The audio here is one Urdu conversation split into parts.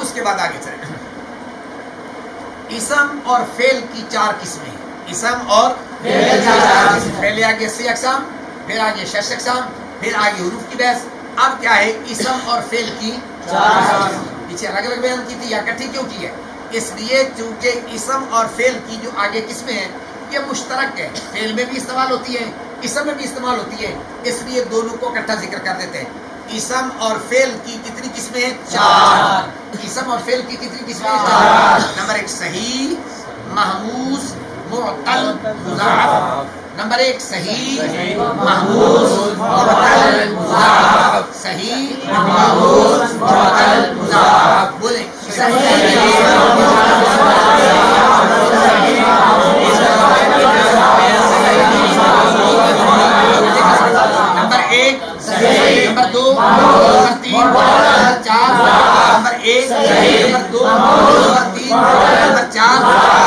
اب اس کے بعد آگے چلیں. اسم اور فعل کی 4 قسمیں. اسم اور پہلے آگے 6 اقسام، پھر آگے 6 اقسام، پھر آگے حروف کی بحث. اب کیا ہے اسم اور فعل کی 4. پیچھے الگ الگ بیان کی تھی یا اکٹھی کیوں کی ہے؟ اس لیے چونکہ اسم اور فعل کی جو آگے قسمیں ہیں یہ مشترک ہے، فعل میں بھی استعمال ہوتی ہے، اسم میں بھی استعمال ہوتی ہے، اس لیے دونوں کو اکٹھا ذکر کر دیتے ہیں. اسم اور فعل کی کتنی قسمیں ہیں؟ 4. اسم اور فعل کی کتنی قسمیں ہیں؟ 4. نمبر 1 صحیح، محموز، معتل، مضاعف. نمبر 1 صحیح، محموز، معتل، مضاعف. صحیح، محموز، معتل، مضاعف. بولیں number 1 number 2 number 3 number 4 number 1 number 2 number 3 number 4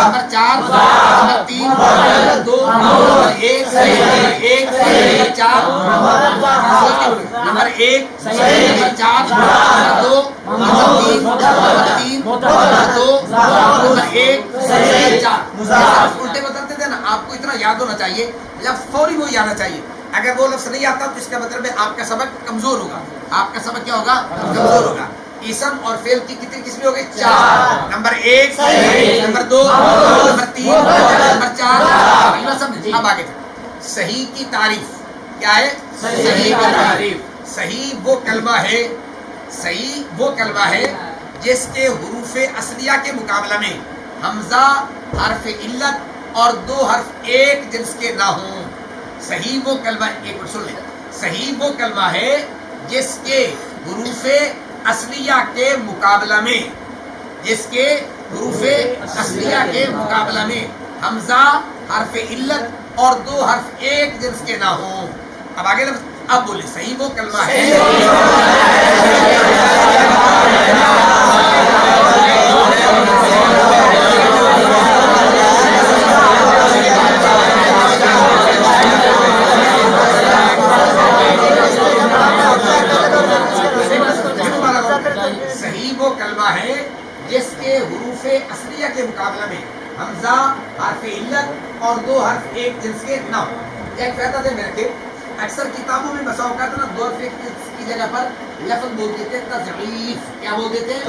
number 4 number 3 number 2 number 1 number 4 number 1 number 4 number 2 number 3 number 3 number 2 number 1 number 4. الٹے بتاتے تھے نا، آپ کو اتنا یاد ہونا چاہیے، لفظ فوری وہی آنا چاہیے. اگر وہ لفظ نہیں آتا تو اس کا مطلب ہے آپ کا سبق کمزور ہوگا. آپ کا سبق کیا ہوگا؟ کمزور ہوگا. اسم اور فعل کی کتنی قسمیں ہو گئی؟ 4. Number 1 number 2 number 3 number 4. اب آگے صحیح کی تعریف کیا ہے؟ صحیح کی تعریف. صحیح وہ کلمہ ہے، صحیح وہ کلمہ ہے جس کے حروف اصلیہ کے مقابلہ میں حمزہ، حرف علت اور 2 حرف ایک جنس کے نہ ہوں. صحیح وہ کلمہ، ایک منٹ سن لیں، صحیح وہ کلمہ ہے جس کے حروف اصلیہ کے مقابلہ میں، جس کے حروف اصلیہ کے مقابلہ میں حمزہ، حرف علت اور 2 حرف ایک جنس کے نہ ہوں. اب آگے لفظ، اب بولے صحیح وہ کلمہ ہے جس کے حروف اصلیہ کے مقابلہ میں حمزہ، حرف علت اور 2 حرف ایک جنس کے نہ ہو. ایک فائدہ دے میرے کہ اکثر کتابوں میں بسا اوقات نا 2 حرف ایک جنس کی جگہ پر لفظ بول دیتے ہیں تضعیف. کیا بول دیتے ہیں؟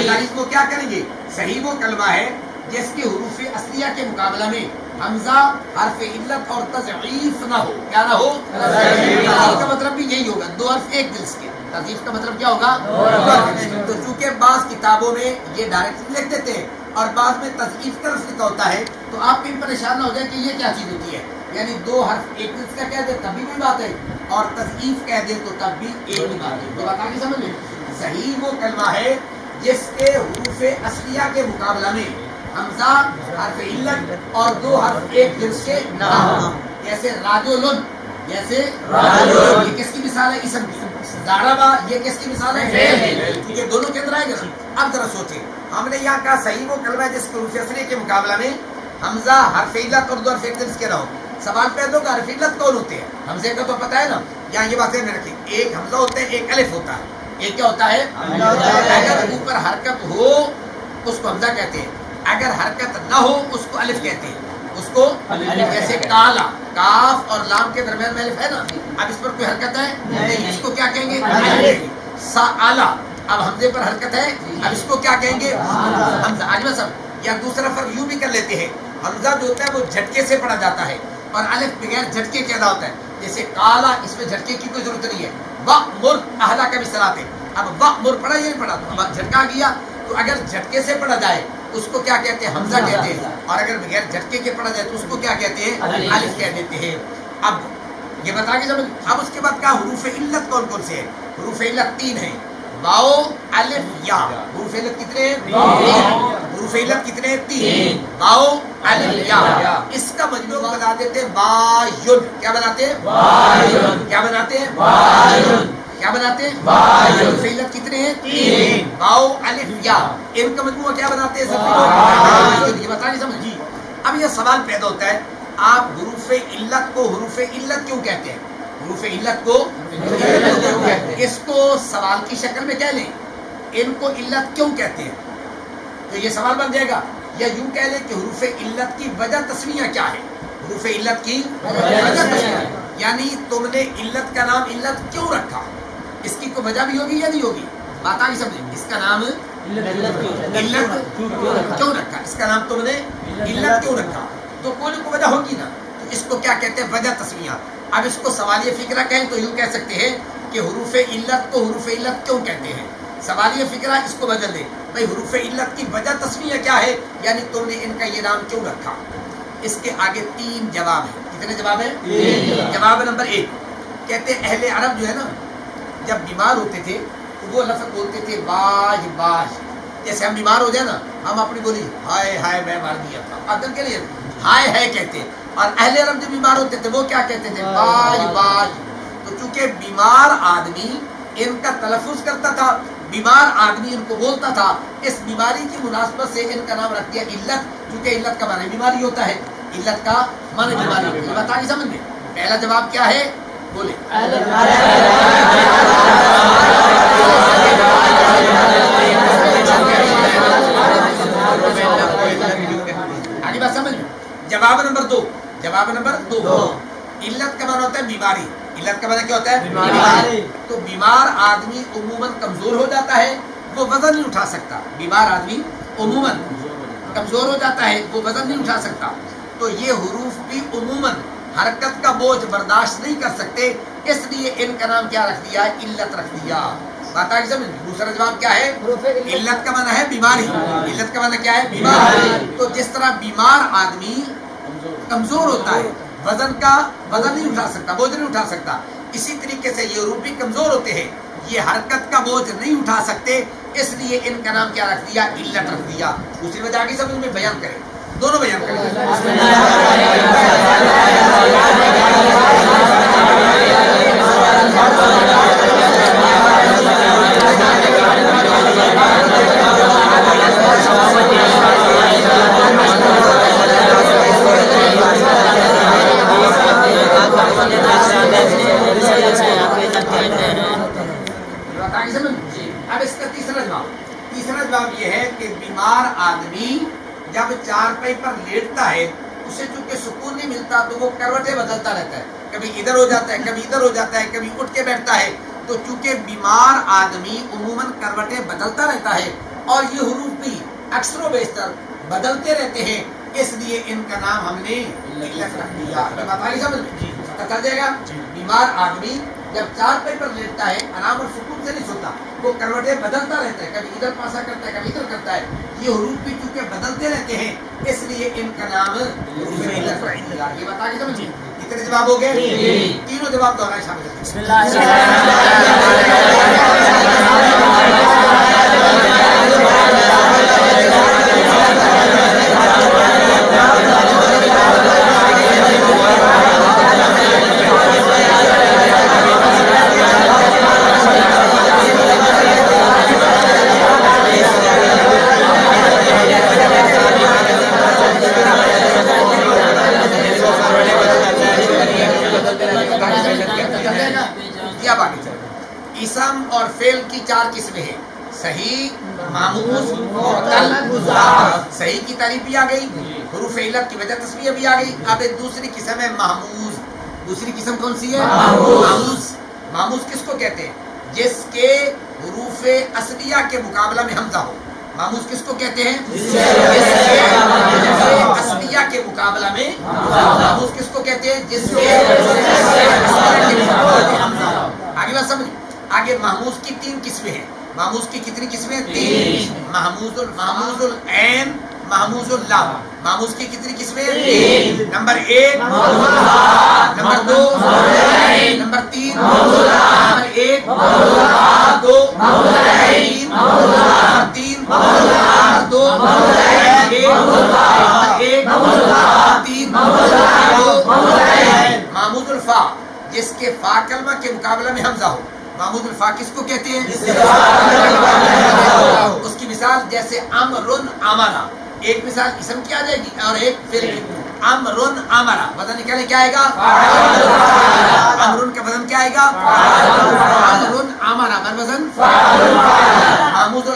تعریف کو کیا کریں گے؟ صحیح وہ کلمہ ہے جس کے حروف اصلیہ کے مقابلہ میں حمزہ، حرف علت اور تضعیف نہ ہو. کیا نہ ہو؟ تضعیف کا مطلب بھی یہی ہوگا، 2 حرف ایک جنس کے. تضعیف کا مطلب کیا ہوگا؟ تو چونکہ بعض کتابوں میں یہ ڈائریکٹ لکھ دیتے ہیں اور بعض میں تضعیف کا لفظ لکھا ہوتا ہے، تو آپ کہیں پریشان نہ ہو جائے کہ یہ کیا چیز ہوتی ہے. یعنی 2 حرف ایک جنس کا کہہ دے تب بھی کوئی بات ہے، اور تضعیف کہہ دے تو تب بھی ایک ہی بات ہے. یہ بات آگے سمجھ لیں. صحیح وہ کلمہ ہے جس کے حروف اصلیہ کے مقابلہ میں حمزہ، حرف علت اور 2 حرف ایک جنس کے نہ ہوں. جیسے راجولن، جیسے راجولن، یہ کس کی مثال ہے؟ اسم کی. ضربا، یہ کس کی مثال ہے؟ فعل ہے. کیونکہ دونوں کے اندر آئے گا. اب ذرا سوچیں، ہم نے یہاں کہا صحیح وہ کلمہ ہے جس کے حروف اصلیہ کے مقابلہ میں حمزہ، حرف علت اور 2 حرف ایک جنس کے نہ ہو. سوال پیدا ہوگا حرف علت کون ہوتے ہیں؟ حمزے کا تو پتہ ہے نا. یہاں یہ بات میں رکھیں، ایک حمزہ ہوتا ہے، ایک الف ہوتا ہے. ایک کیا ہوتا ہے؟ اگر اوپر حرکت ہو اس کو حمزہ کہتے ہیں، اگر حرکت نہ ہو اس کو الف کہتے ہیں. اس کو جیسے کالا، کاف اور لام کے درمیان میں الف ہے نا، اب اس پر کوئی حرکت ہے نہیں، اس کو کیا کہیں گے؟ سالا. اب حمزے پر حرکت ہے، اب اس کو کیا کہیں گے؟ حمزہ. آج صاحب یا دوسرا فرق یوں بھی کر لیتے ہیں، حمزہ جو ہوتا ہے وہ جھٹکے سے پڑھا جاتا ہے اور الف بغیر جھٹکے کے ادا ہوتا ہے. جیسے کالا، اس میں جھٹکے کی کوئی ضرورت نہیں ہے. وَأْمُرْ أَهْلَكَ بِالصَّلَاةِ، اب وَأْمُرْ پڑھا یا نہیں پڑھا؟ تو اب جھٹکا گیا، تو اگر جھٹکے سے پڑھا جائے اس کو کیا کہتے ہیں؟ حمزہ کہتے ہیں. اور اگر بغیر جھٹکے کے پڑھا جائے تو اس کو کیا کہتے ہیں؟ الف کہہ دیتے ہیں. اب یہ بتا کے سمجھ. اب اس کے بعد کہا حروف علت کون کون سے ہیں؟ حروف علت 3 ہیں، واو، الف، یا. حروف علت کتنے ہیں؟ 3. حروف علت کتنے ہیں؟ 3. واو، الف، یا. اس کا مجموع بنا دیتے ہیں وایون. کیا بناتے ہیں؟ وایون. کیا بناتے ہیں؟ وایون. کیا بناتے ہیں؟ حروف علت کتنے ہیں؟ 3. واو، الف، یا. ان کا مجموعہ کیا بناتے ہیں؟ یہ بتا نہیں سمجھ. اب یہ سوال پیدا ہوتا ہے، آپ حروف علت کو حروف علت کیوں کہتے ہیں؟ حروف علت کو اس کو سوال کی شکل میں کہہ لیں، ان کو علت کیوں کہتے ہیں؟ تو یہ سوال بن جائے گا. یا یوں کہہ لیں کہ حروف علت کی وجہ تسمیہ کیا ہے؟ حروف علت کی وجہ تسمیہ، یعنی تم نے علت کا نام علت کیوں رکھا؟ اس کی کوئی وجہ بھی ہوگی یا نہیں ہوگی؟ بات آگے سمجھیں. اس کا نام علت کیوں رکھا؟ اس کا نام تم نے علت کیوں رکھا؟ تو کوئی نہ کوئی وجہ ہوگی نا. تو اس کو کیا کہتے ہیں؟ وجہ تسمیہ. اب اس کو سوالیہ فکرہ کہیں تو یوں کہہ سکتے ہیں کہ حروف علت کو حروف علت کیوں کہتے ہیں؟ سوالیہ فکرہ اس کو بدل دے بھائی حروف علت کی وجہ تسمیہ کیا ہے، یعنی تم نے ان کا یہ نام کیوں رکھا. اس کے آگے 3 جواب ہیں. کتنے جواب ہیں؟ جواب نمبر 1 کہتے ہیں اہل عرب جو ہے نا جب بیمار ہوتے تھے تو وہ لفظ بولتے تھے باج باج. جیسے ہم بیمار ہو جائے نا ہم اپنی بولی ہائے ہائے میں مار دیا تھا عدل کے لیے ہائے ہے کہتے، اور اہل عرب جب بیمار ہوتے تھے وہ کیا کہتے تھے؟ باج باج. تو چونکہ بیمار آدمی ان کا تلفظ کرتا تھا، بیمار آدمی ان کو بولتا تھا، اس بیماری کی مناسبت سے ان کا نام رکھ دیا علت، کیونکہ علت کا معنی بیماری ہوتا ہے. علت کا معنی بیماری ہوتا ہے. بتائیے سمجھ میں. پہلا جواب کیا ہے؟ بولے. آگے بات سمجھ میں. جواب نمبر 2 علت کا معنی ہوتا ہے بیماری. علت کا معنی کیا ہوتا ہے؟ بیماری. تو بیمار آدمی عموماً کمزور ہو جاتا ہے، وہ وزن نہیں اٹھا سکتا. بیمار آدمی عموماً کمزور ہو جاتا ہے، وہ وزن نہیں اٹھا سکتا. تو یہ حروف بھی عموماً حرکت کا بوجھ برداشت نہیں کر سکتے، اس لیے ان کا نام کیا رکھ دیا؟ علت رکھ دیا. بات آگے سمجھ. دوسرا جواب کیا ہے؟ علت کا معنی ہے بیماری. علت کا معنی کیا ہے؟ بیماری. تو جس طرح بیمار آدمی کمزور ہوتا ہے، وزن نہیں اٹھا سکتا، بوجھ نہیں اٹھا سکتا، اسی طریقے سے یہ حروف بھی کمزور ہوتے ہیں، یہ حرکت کا بوجھ نہیں اٹھا سکتے، اس لیے ان کا نام کیا رکھ دیا؟ علت رکھ دیا. دوسری وجہ آگے سمجھ میں بیان کریں، دونوں بیان کریں. اب اس کا تیسرا جواب یہ ہے کہ بیمار آدمی جب چارپائی پر لیٹتا ہے اسے چونکہ سکون نہیں ملتا تو وہ کروٹیں بدلتا رہتا ہے، کبھی ادھر ہو جاتا ہے، کبھی ادھر ہو جاتا ہے، کبھی اٹھ کے بیٹھتا ہے. تو چونکہ بیمار آدمی عموماً کروٹیں بدلتا رہتا ہے اور یہ حروف بھی اکثر و بیشتر بدلتے رہتے ہیں، اس لیے ان کا نام ہم نے علت رکھ دیا. بتائیے سمجھ میں پتہ چل جائے گا. بیمار آدمی جب چارپائی پر لیٹتا ہے آرام اور سکون سے نہیں سوتا، وہ کروٹیں بدلتا رہتا ہے، کبھی ادھر پاسا کرتا ہے، کبھی ادھر کرتا ہے. یہ حروف بھی چونکہ بدلتے رہتے ہیں اس لیے ان کا نام حروف علت رکھ دیا. یہ بتا کے سمجھیے. کتنے جواب ہو گئے؟ تینوں جواب دہرائے شامل ہیں. بسم اللہ. اسم اور فعل کی 4 قسمیں ہیں، صحیح، معموز، معتل، مضاعف. صحیح کی تعریف بھی آ گئی، حروف علت کی وجہ تسمیہ بھی آ گئی. اب ایک دوسری قسم ہے معموز. دوسری قسم کون سی ہے؟ معموز. معموز کس کو کہتے ہیں؟ جس کے حروف اصلیہ کے مقابلہ میں حمزہ ہو. معموز کس کو کہتے ہیں؟ جس کے اصلیہ کے مقابلہ میں. معموز کس کو کہتے ہیں؟ جس کے اصلیہ کے مقابلہ میں حمزہ ہو. آگے بات سمجھ. آگے محموز کی 3 قسمیں ہیں. محموز کی کتنی قسمیں؟ 3. محموز العین، محموز اللام. محموز کی کتنی قسمیں؟ 3. Number 1 number 2 number 3. Number 1 number 2 number 3 number 3 number 2 number 1 number 3 محموز الفا، جس کے فا کلمہ کے مقابلہ میں حمزہ ہو. محمود الفا کس کو کہتے ہیں؟ اس کی مثال جیسے امرن امرا، ایک مثال اسم کی آ جائے گی اور ایک فعل کی. امرن امرا وزن نکالے کیا آئے گا؟ امرن کا وزن کیا آئے گا؟ امرن امرا وزن. محمود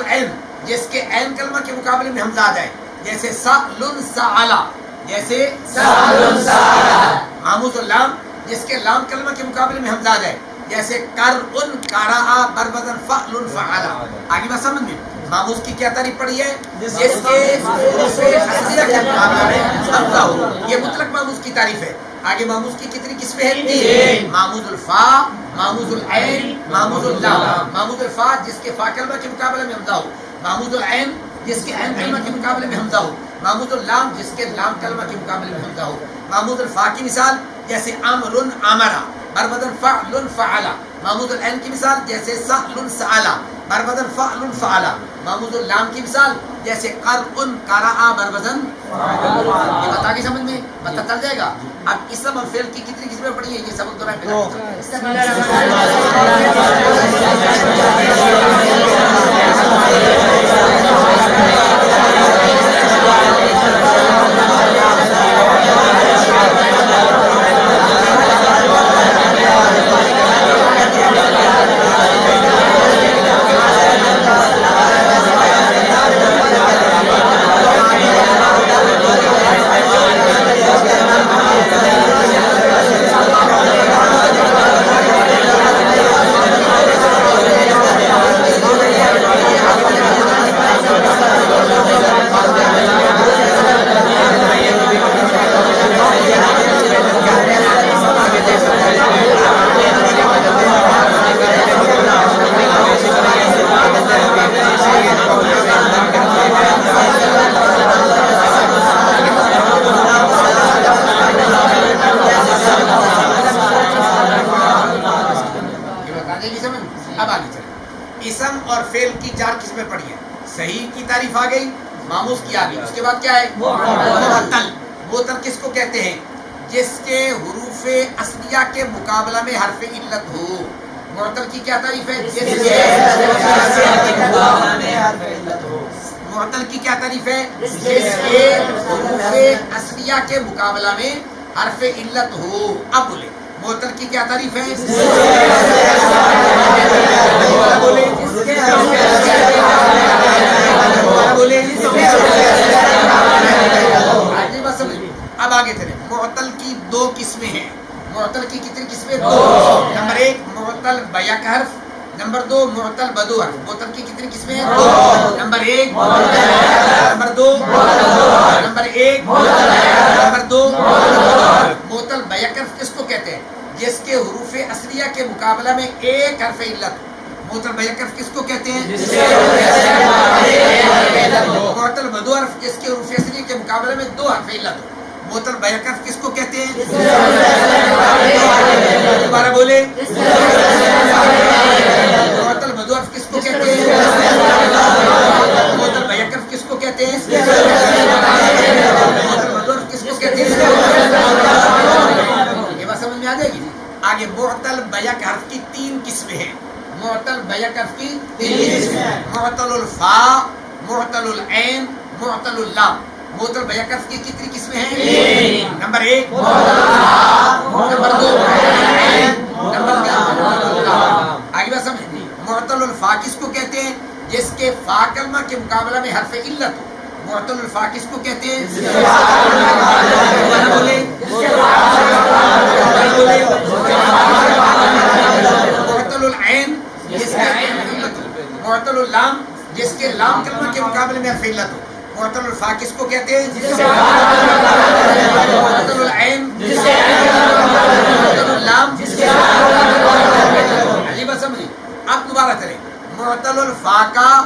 عین کلمہ کے مقابلے میں حمزہ آ جائے، جیسے سألن سألا، جیسے سألن سألا۔ ماموز اللام جس کے لام کلمہ کے مقابلے میں حمزہ آ جائے، جیسے قرء قرأ بربدن فعل فعلا۔ آگے بات سمجھ میں؟ ماموز کی کیا تعریف پڑی ہے؟ جس کے حروف اصلیہ کے مقابلے میں حمزہ ہو، یہ مطلق ماموز کی تعریف ہے۔ آگے ماموز کی کتنی قسمیں ہیں؟ تین۔ ماموز الفا، ماموز العین، ماموز اللام۔ ماموز الفا جس کے فا کلمہ کے مقابلے میں حمزہ ہو، ماموز العین جس کے عین کلمہ کے مقابلے میں حمزہ ہو، ماموز اللام جس کے لام کلمہ کے مقابلے میں حمزہ ہو۔ ماموز الفا کی مثال جیسے امرن امرا بربدن فعل فعلا۔ ماموز العین کی مثال جیسے سأل سألا بربدن فعل فعلا۔ ماموز اللام کی مثال جیسے قرء قرأ بربدن فعلا۔ یہ بتا کے سمجھ میں پتہ چل جائے گا۔ اب اسم اور فعل کی کتنی قسمیں پڑھی ہیں یہ سبق دوران اسم اور فعل کی چار قسمیں پڑھی ہیں۔ صحیح کی تعریف آ گئی، ماموز کی آ گئی، اس کے بعد کیا ہے؟ معطل۔ معطل کس کو کہتے ہیں؟ جس کے حروف اصلیہ کے مقابلہ میں حرف علت ہو۔ معطل کی کیا تعریف ہے؟ معطل کی کیا تعریف ہے؟ جس کے حروف اصلیہ کے مقابلہ میں حرف علت ہو۔ اب بولے معطل کی کیا تعریف ہے؟ اب آگے چلیں۔ معطل کی دو قسمیں ہیں۔ معطل کی کتنی قسمیں؟ دو۔ نمبر ایک معطل بیک حرف، نمبر دو معطل بدو حرف۔ معطل کی کتنی قسمیں ہیں؟ دو۔ نمبر ایک نمبر دو نمبر ایک نمبر دو معطل بیک حرف کس کو کہتے ہیں؟ جس کے حروف اصلیہ کے مقابلہ میں ایک حرف علت ہو۔ معطل بیک حرف کس کو کہتے ہیں؟ معطل بدو حرف جس کے حروف اصلیہ کے مقابلے میں دو حرف علت ہو۔ معطل بیک حرف کس کو کہتے ہیں؟ دوبارہ بولے۔ معطل بدو حرف کس کو کہتے ہیں؟ معطل بیک حرف کس کو کہتے ہیں؟ معطل بدو حرف کس کو کہتے ہیں؟ یہ بات سمجھ میں آ جائے گی۔ آگے معطل بیک حرف کی تین قسمیں ہیں۔ معطل بیک حرف کی تین قسمیں ہیں۔ معطل الفا، معطل العین، معطل اللام۔ معطل بیک حرف کی کتنی قسمیں ہیں؟ نمبر ایک نمبر دو نمبر تین۔ آگے بات سمجھ۔ معطل الفا کس کو کہتے ہیں؟ جس کے فا کلمہ کے مقابلہ میں حرف علت ہو۔ معطل الفا کس کو کہتے ہیں؟ معطل العین جس کے عین میں علت ہو۔ معطل اللام جس کے لام کلمہ کے مقابلے میں حرف علت ہو۔ معطل الفا کس کو کہتے ہیں؟ معطل العین معطل اللام عجیب سمجھی۔ اب دوبارہ کریں۔ معطل الفا کا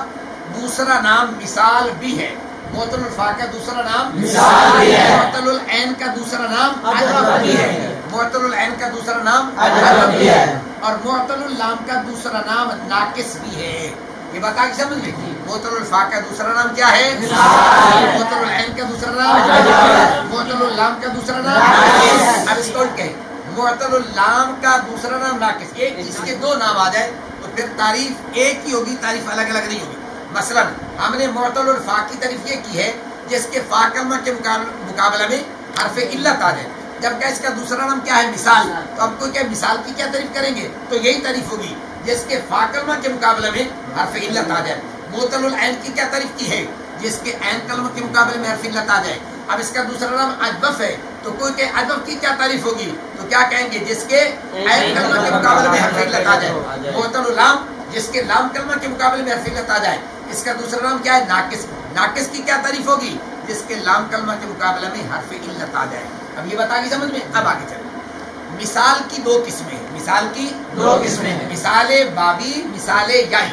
دوسرا نام مثال بھی ہے۔ معطل الفا کا دوسرا نام مثال بھی ہے۔ معطل العین کا دوسرا نام عدد بھی ہے۔ معطل العین کا دوسرا نام عدد بھی ہے۔ اور معطل اللام کا دوسرا نام ناقص بھی ہے۔ یہ بات آگے سمجھ لیں۔ معطل الفا کا دوسرا نام کیا ہے؟ معطل العین کا دوسرا نام، معطل اللام کا دوسرا نام۔ اب اس کو کہیں معطل اللام کا دوسرا نام ناقص، ایک جس کے دو نام آ جائے تو پھر تعریف ایک ہی ہوگی، تعریف الگ الگ نہیں ہوگی۔ مثلا ہم نے معطل الفا کی تعریف یہ کی ہے جس کے فا کلمہ کے مقابلہ میں حرف علت آ جائے، جبکہ اس کا دوسرا نام کیا ہے؟ مثال۔ تو اب کو کیا مثال کی کیا تعریف کریں گے؟ تو یہی تعریف ہوگی جس کے فا کلمہ کے مقابلے میں حرف علت آ جائے۔ معتل العین کی کیا تعریف کی ہے؟ جس کے عین کلمہ کے مقابلے میں حرف علت آ جائے. اب اس کا دوسرا نام اجوف ہے، تو کوئی کہ اجوف کی کیا تعریف ہوگی؟ تو کیا کہیں گے؟ جس کے عین کلمہ کے مقابلے میں حرف علت آ جائے. معتل اللام جس کے لام کلمہ کے مقابلے میں حرف علت آ جائے. اس کا دوسرا نام کیا ہے؟ ناقص. ناقص کی کیا تعریف ہوگی؟ جس کے لام کلمہ کے مقابلے میں حرف علت آ جائے. اب یہ بتا گی سمجھ میں؟ اب آگے چلیں. مثال کی دو قسمیں ہیں. مثال کی دو قسمیں ہیں. مثال بابی، مثال یائی.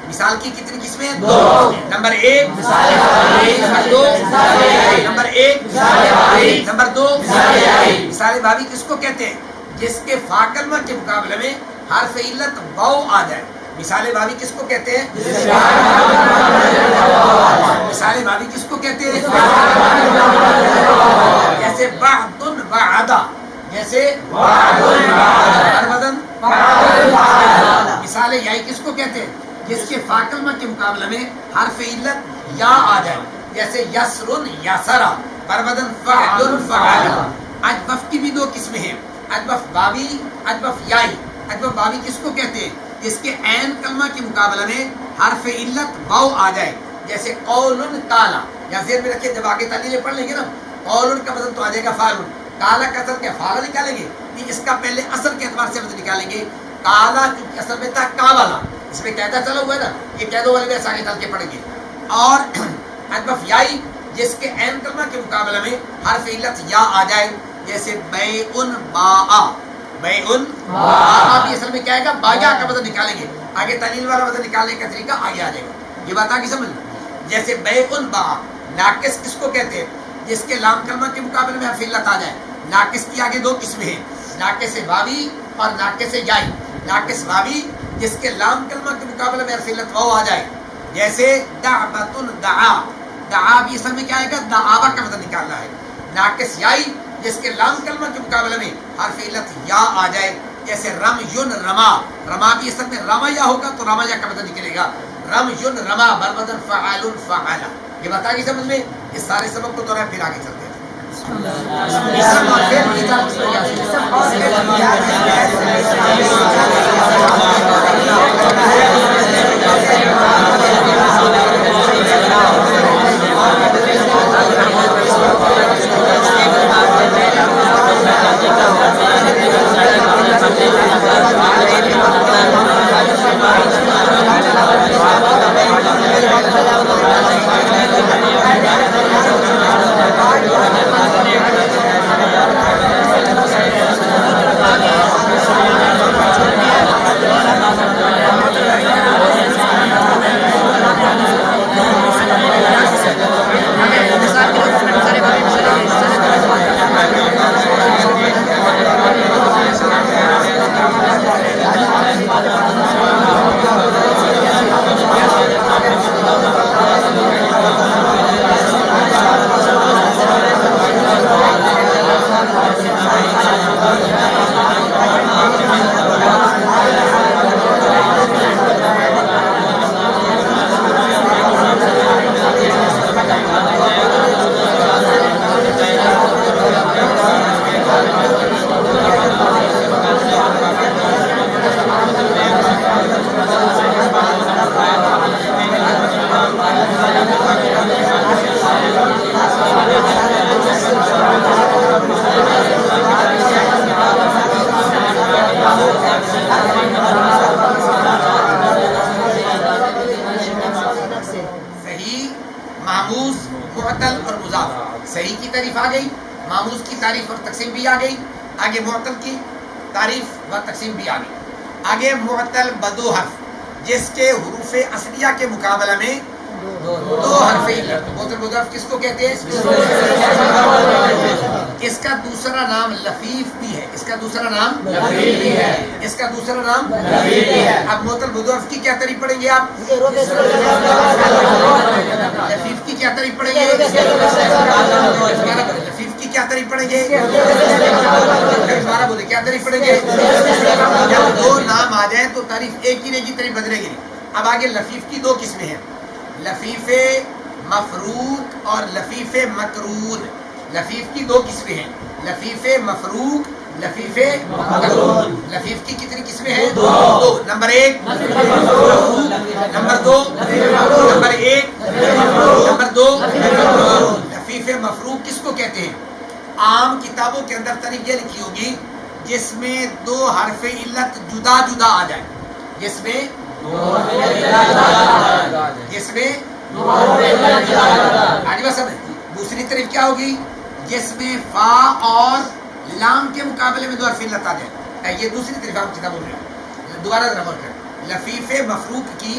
مثال کی کتنی قسمیں ہیں؟ دو. نمبر ایک مثال بابی، نمبر دو مثال یائی. نمبر ایک مثال بابی، نمبر دو مثال یائی. مثال بابی کس کو کہتے ہیں؟ جس کے فا کلمہ کے مقابلے میں حرف علت واو آ جائے. مثال بابی کس کو کہتے ہیں؟ مثال بابی کس کو کہتے ہیں؟ جیسے بعد وعدہ، جیسے وزن. مثال یائی کس کو کہتے ہیں؟ جس کے فا کلمہ کے مقابلے میں حرف علت یا آ جائے. جیسے یسرن یسرا بربدن فعل فعل. اجوف کی بھی دو قسمیں ہیں، اجوف بابی، اجوف یائی. اجوف بابی کس کو کہتے ہیں؟ جس کے عین کلمہ کے مقابلے میں حرف علت واو آ جائے. جیسے قول کالا، یا ذہن میں رکھیں جب آگے تعلیلیں پڑھ لیں گے نا، قول کا وزن تو آ جائے گا فعل. کالا کا اصل کیا؟ فعل نکالیں گے. اس کا پہلے اصل کے اعتبار سے وزن نکالیں گے. کالا چونکہ اصل میں تھا کاوالا، اس میں قاعدہ چلا ہوا ہے نا، یہ قیدوں والے میں آگے چل کے پڑھیں گے. اور اجوف یائی جس کے عین کلمہ کے مقابلے میں حرف علت یا آ جائے. جیسے بیعن باء، بیعن باء بھی اصل میں کیا ہے گا؟ بایا کا وزن نکالیں گے. آگے تعلیل والا وزن نکالنے کا طریقہ آگے آ جائے گا. یہ بات آگے سمجھ. جیسے بیعن باء. ناقص کس کو کہتے ہیں؟ جس کے لام کلمہ کے مقابلے میں حرف علت آ جائے. ناقص کی آگے دو قسمیں ہیں، ناقص واوی اور ناقص یائی. ناقص واوی جس کے لام کلمہ کے مقابلے میں حرف علت واو آ جائے. جیسے دعوۃ دعا، دعا بھی اصل میں کیا ہے گا؟ دعوا کا وزن نکالنا ہے. ناقص یائی جس کے لام کلمہ کے مقابلے میں حرف علت یا آ جائے. جیسے رمیون رما، رما بھی اصل میں راما یا ہوگا تو راما یا کا وزن نکلے گا. رمیون رما بربدن فعال فعال. یہ بتا گی سمجھ میں؟ اس سارے سبق کو دوران پھر آگے چلتے ہیں. صحیح کی تعریف آ گئی، معموز کی تعریف اور تقسیم بھی آ گئی. آگے معطل کی تعریف و تقسیم بھی آ گئی. آگے معطل بدو حرف جس کے حروف اصلیہ کے مقابلہ میں دو حرف علت. معطل بدو حرف کس کو کہتے ہیں؟ اس کا دوسرا نام لفیف بھی ہے. اس کا دوسرا نام لفیف بھی ہے. اس کا دوسرا نام لفیف بھی ہے. اب معطل بدو حرف کی کیا تعریف پڑھیں گے آپ؟ لفیف کی کیا تعریف پڑھیں گے؟ لفیف کی کیا تعریف پڑھیں گے؟ دوبارہ بولے کیا تعریف پڑھیں گے؟ جب دو نام آ جائیں تو تعریف ایک ہی رہے گی، تعریف بدلے گی نہیں. اب آگے لفیف کی دو قسمیں ہیں، لفیف مفروق اور لفیف مقرون. لفیف کی دو قسمیں ہیں، لفیف مفروق، لفیف مقرون. لفیف کی کتنی قسمیں ہیں؟ دو. نمبر ایک مفروق، نمبر 2 نمبر 1 نمبر 2 لفیف مفروق کس کو کہتے ہیں؟ عام کتابوں کے اندر تعریف یہ لکھی ہوگی جس میں دو حرف علت جدا جدا آ جائے، جس میں آگے بات سمجھ۔ دوسری طرف کیا ہوگی؟ جس میں فا اور لام کے مقابلے میں دو حرف علت آ جائے، یہ دوسری طرف عام کتابوں میں۔ دوبارہ ذرا غور کریں، لفیف مفروق کی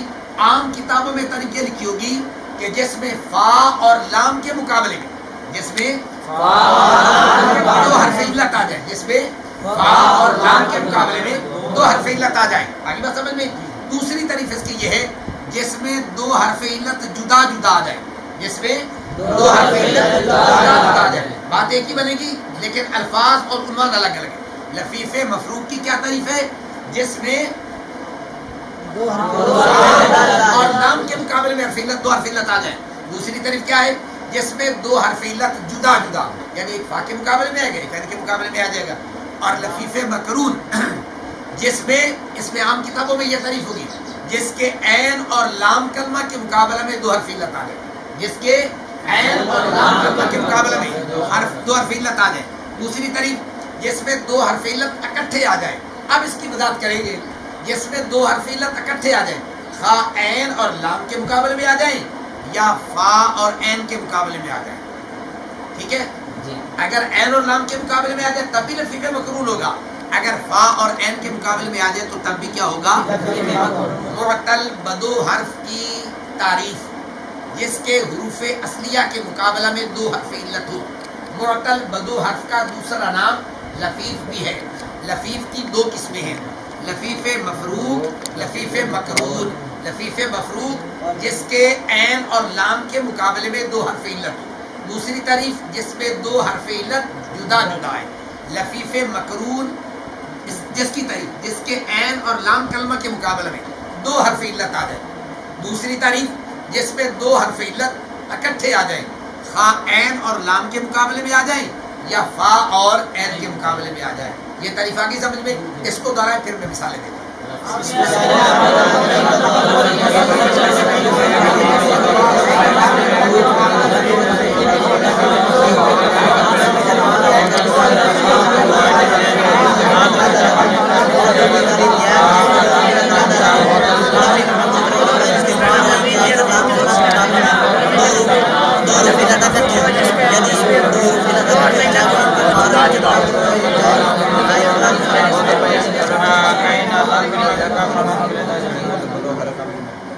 عام کتابوں میں تعریف یہ لکھی ہوگی کہ جس میں فا اور لام کے مقابلے میں، جس میں دو حرف علت آ جائے، جس میں فا اور لام کے مقابلے میں دو حرف علت آ جائیں۔ آگے بات سمجھ میں۔ دوسری طریقہ اس کی یہ ہے جس میں دو حرف علت جدا جدا آ جائے، جس میں دو حرف علت جدا جدا آ جائے، بات ایک ہی بنے گی لیکن الفاظ اور عنوان الگ الگ ہے۔ لفیف مفروق کی کیا تعریف ہے؟ جس میں اور لام کے مقابلے میں دو حرف علت آ جائے۔ دوسری طرف کیا ہے؟ جس میں دو حرف علت جدا جدا، یعنی ایک فا کے مقابلے میں آئے گا، ایک عین کے مقابلے میں آ جائے گا۔ اور لفیف مقرون جس میں اس میں عام کتابوں میں یہ تعریف ہوگی جس کے عین اور لام کلمہ کے مقابلے میں دو حرف علت آ جائے، جس کے عین اور لام کلمہ کے مقابلے میں دو حرف علت آ جائے۔ دوسری طریق جس میں دو حرف علت اکٹھے آ جائیں۔ اب اس کی وضاحت کریں گے، جس میں دو حرف علت اکٹھے آ جائیں، خواہ عین اور لام کے مقابلے میں آ جائیں یا فا اور عین کے مقابلے میں آ جائیں، ٹھیک ہے؟ اگر عین اور لام کے مقابلے میں آ جائے تب بھی لفیف مقرون ہوگا، اگر فا اور عین کے مقابلے میں آ جائے تو تب بھی کیا ہوگا؟ معتل بدو حرف کی تعریف جس کے حروف اصلیہ کے مقابلہ میں دو حرف علت ہو۔ معتل بدو حرف کا دوسرا نام لفیف بھی ہے۔ لفیف کی دو قسمیں ہیں، لفیف مفروق، لفیف مقرون۔ لفیف مفروق جس کے عین اور لام کے مقابلے میں دو حرف علت ہو۔ دوسری تعریف جس میں دو حرف علت جدا جدا ہے۔ لفیف مقرون جس کی تعریف جس کے عین اور لام کلمہ کے مقابلے میں دو حرف علت آ جائے۔ دوسری تعریف جس میں دو حرف علت اکٹھے آ جائیں، خواہ عین اور لام کے مقابلے میں آ جائیں یا فا اور عین کے مقابلے میں آ جائیں۔ یہ تعریف آگے سمجھ میں، اس کو دہرائیں پھر میں مثالیں دیتا ہوں۔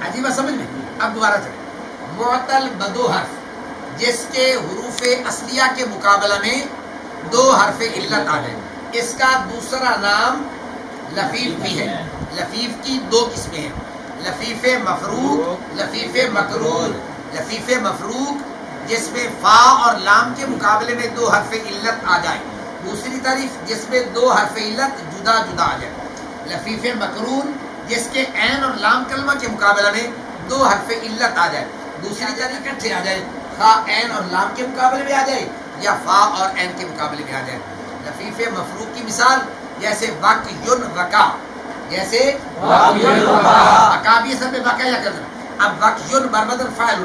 عجیب سمجھ میں۔ اب دوبارہ چلیں، معتل بدو حرف جس کے حروف اصلیہ کے مقابلہ میں دو حرف علت آ جائے، اس کا دوسرا نام لفیف بھی ہے۔ لفیف کی دو قسمیں ہیں، لفیف مفروق، لفیف مقرون۔ لفیف مفروق جس میں فا اور لام کے مقابلے میں دو حرف علت آ جائے۔ دوسری تعریف جس میں دو حرف علت جدا جدا آ جائے۔ لفیف مقرون جس کے عین اور لام کلمہ کے مقابلہ میں دو حرف علت آ جائے۔ دوسری تعریف اکٹھے آ جائے، خواہ عین اور لام کے مقابلے میں آ جائے یا فا اور عین کے مقابلے میں آ جائے۔ لفیف مفروق کی مثال جیسے وقیٌ وقع، جیسے وقع بھی اصل میں واقع یا کرنا۔ اب وقیٌ بربدل فاعل